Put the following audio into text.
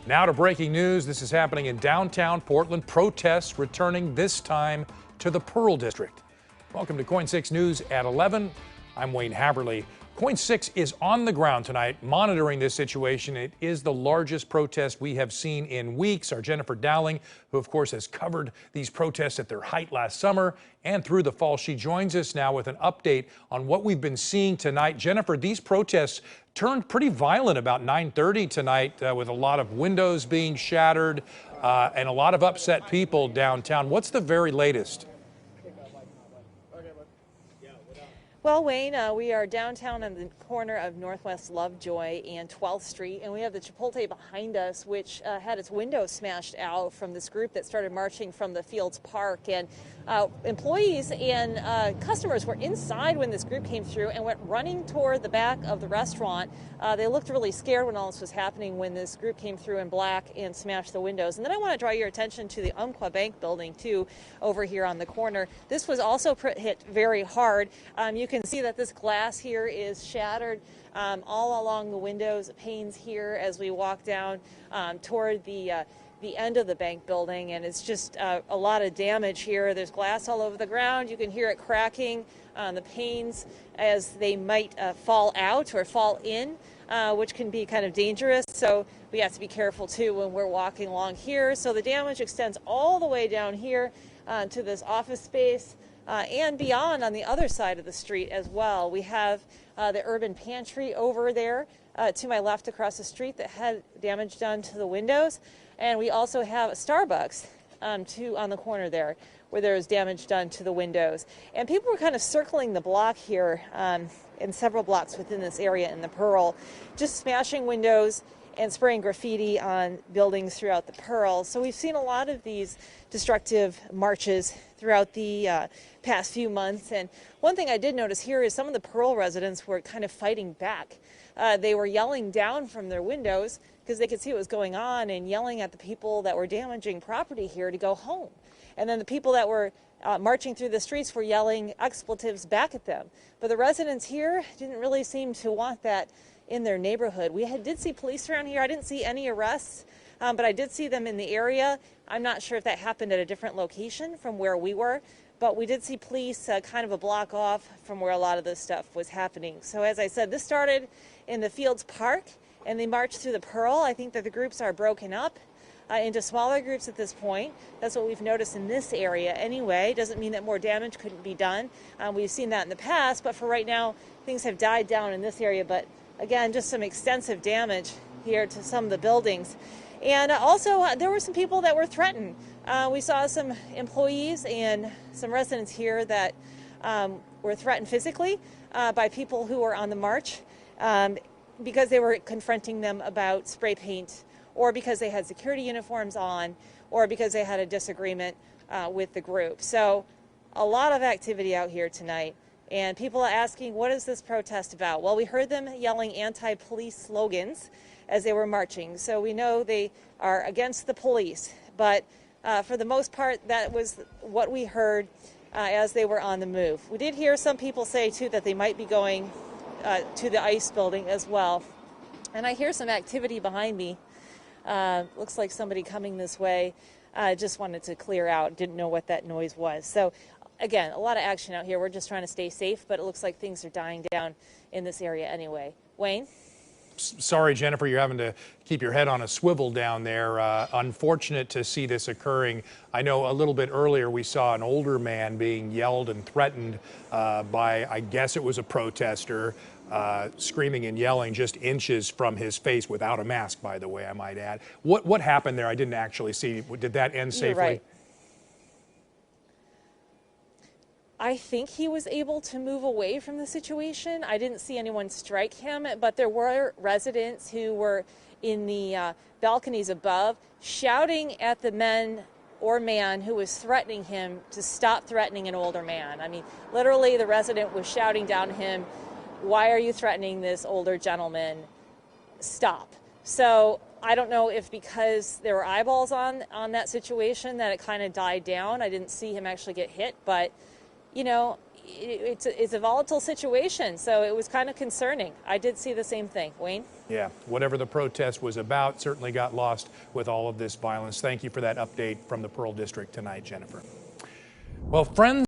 Now to breaking news. This is happening in downtown Portland. Protests returning, this time to the Pearl District. Welcome to KOIN 6 News at 11. I'm Wayne Haberly. KOIN 6 is on the ground tonight monitoring this situation. It is the largest protest we have seen in weeks. Our Jennifer Dowling, who of course has covered these protests at their height last summer and through the fall, she joins us now with an update on what we've been seeing tonight. Jennifer, these protests turned pretty violent about 9:30 tonight with a lot of windows being shattered and a lot of upset people downtown. What's the very latest? Well, Wayne, we are downtown on the corner of Northwest Lovejoy and 12th Street, and we have the Chipotle behind us, which had its windows smashed out from this group that started marching from the Fields Park. And employees and customers were inside when this group came through and went running toward the back of the restaurant. They looked really scared when all this was happening when this group came through in black and smashed the windows. And then I want to draw your attention to the Umpqua Bank building, too, over here on the corner. This was also hit very hard. You can see that this glass here is shattered all along the windows panes here as we walk down toward the end of the bank building, and it's just a lot of damage here. There's glass all over the ground. You can hear it cracking on the panes as they might fall out or fall in, which can be kind of dangerous. So we have to be careful too when we're walking along here. So the damage extends all the way down here to this office space. And beyond on the other side of the street as well. We have the Urban Pantry over there to my left across the street that had damage done to the windows. And we also have a Starbucks on the corner there where there was damage done to the windows. And people were kind of circling the block here in several blocks within this area in the Pearl, just smashing windows and spraying graffiti on buildings throughout the Pearl. So we've seen a lot of these destructive marches throughout the past few months. And one thing I did notice here is some of the Pearl residents were kind of fighting back. They were yelling down from their windows because they could see what was going on and yelling at the people that were damaging property here to go home. And then the people that were marching through the streets were yelling expletives back at them. But the residents here didn't really seem to want that in their neighborhood. We did see police around here. I didn't see any arrests, but I did see them in the area. I'm not sure if that happened at a different location from where we were, but we did see police kind of a block off from where a lot of this stuff was happening. So as I said, this started in the Fields Park and they marched through the Pearl. I think that the groups are broken up into smaller groups at this point. That's what we've noticed in this area anyway. Doesn't mean that more damage couldn't be done. We've seen that in the past, but for right now, things have died down in this area. But again, just some extensive damage here to some of the buildings. And also, there were some people that were threatened. We saw some employees and some residents here that were threatened physically by people who were on the march because they were confronting them about spray paint, or because they had security uniforms on, or because they had a disagreement with the group. So a lot of activity out here tonight. And people are asking, what is this protest about? Well, we heard them yelling anti-police slogans as they were marching. So we know they are against the police. But for the most part, that was what we heard as they were on the move. We did hear some people say, too, that they might be going to the ICE building as well. And I hear some activity behind me. Looks like somebody coming this way. Just wanted to clear out. Didn't know what that noise was. So again, a lot of action out here. We're just trying to stay safe, but it looks like things are dying down in this area anyway. Wayne? Sorry, Jennifer, you're having to keep your head on a swivel down there. Unfortunate to see this occurring. I know a little bit earlier we saw an older man being yelled and threatened by, I guess it was a protester, screaming and yelling just inches from his face without a mask, by the way, I might add. What happened there? I didn't actually see. Did that end safely? You're right. I think he was able to move away from the situation. I didn't see anyone strike him, but there were residents who were in the balconies above shouting at the men or man who was threatening him to stop threatening an older man. I mean, literally the resident was shouting down to him, "Why are you threatening this older gentleman? Stop." So I don't know if because there were eyeballs on that situation that it kind of died down. I didn't see him actually get hit, but you know, it's a volatile situation, so it was kind of concerning. I did see the same thing. Wayne? Yeah, whatever the protest was about certainly got lost with all of this violence. Thank you for that update from the Pearl District tonight, Jennifer. Well, friends.